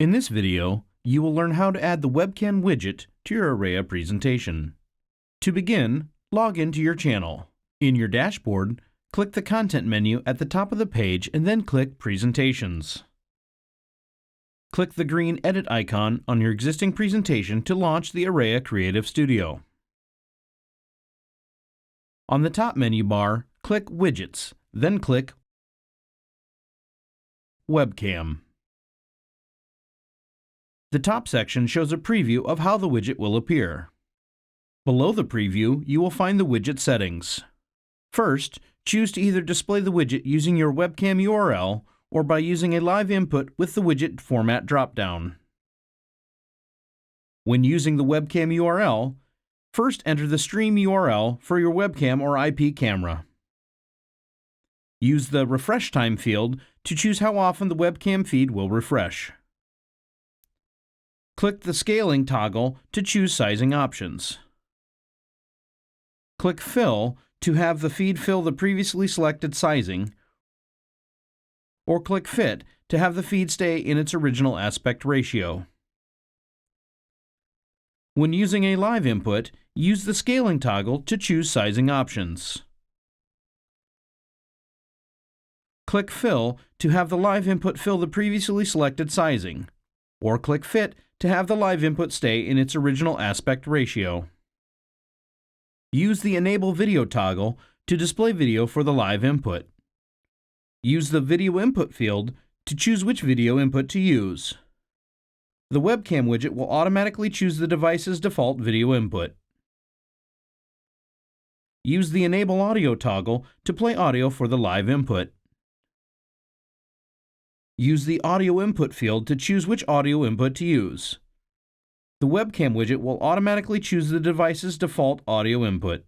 In this video, you will learn how to add the Webcam widget to your Arreya presentation. To begin, log into your channel. In your dashboard, click the Content menu at the top of the page and then click Presentations. Click the green Edit icon on your existing presentation to launch the Arreya Creative Studio. On the top menu bar, click Widgets, then click Webcam. The top section shows a preview of how the widget will appear. Below the preview, you will find the widget settings. First, choose to either display the widget using your webcam URL or by using a live input with the widget format dropdown. When using the webcam URL, first enter the stream URL for your webcam or IP camera. Use the refresh time field to choose how often the webcam feed will refresh. Click the scaling toggle to choose sizing options. Click Fill to have the feed fill the previously selected sizing, or click Fit to have the feed stay in its original aspect ratio. When using a live input, use the scaling toggle to choose sizing options. Click Fill to have the live input fill the previously selected sizing, or click Fit to have the live input stay in its original aspect ratio. Use the Enable Video toggle to display video for the live input. Use the Video Input field to choose which video input to use. The Webcam widget will automatically choose the device's default video input. Use the Enable Audio toggle to play audio for the live input. Use the Audio Input field to choose which audio input to use. The Webcam widget will automatically choose the device's default audio input.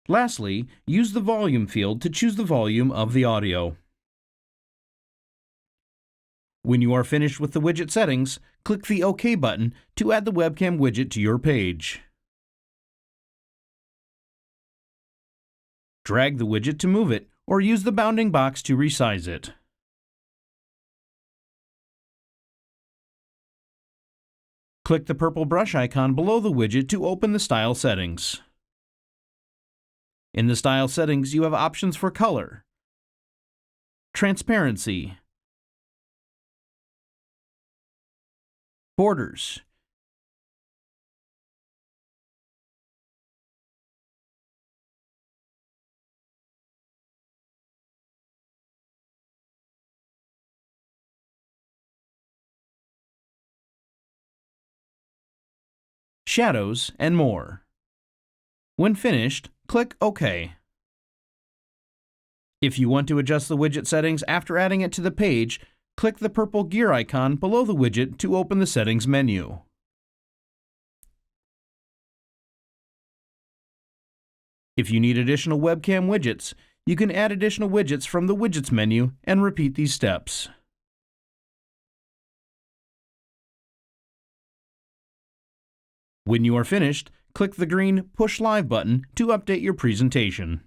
Lastly, use the Volume field to choose the volume of the audio. When you are finished with the widget settings, click the OK button to add the Webcam widget to your page. Drag the widget to move it, or use the bounding box to resize it. Click the purple brush icon below the widget to open the style settings. In the style settings, you have options for color, transparency, borders, shadows, and more. When finished, click OK. If you want to adjust the widget settings after adding it to the page, click the purple gear icon below the widget to open the settings menu. If you need additional webcam widgets, you can add additional widgets from the Widgets menu and repeat these steps. When you are finished, click the green Push Live button to update your presentation.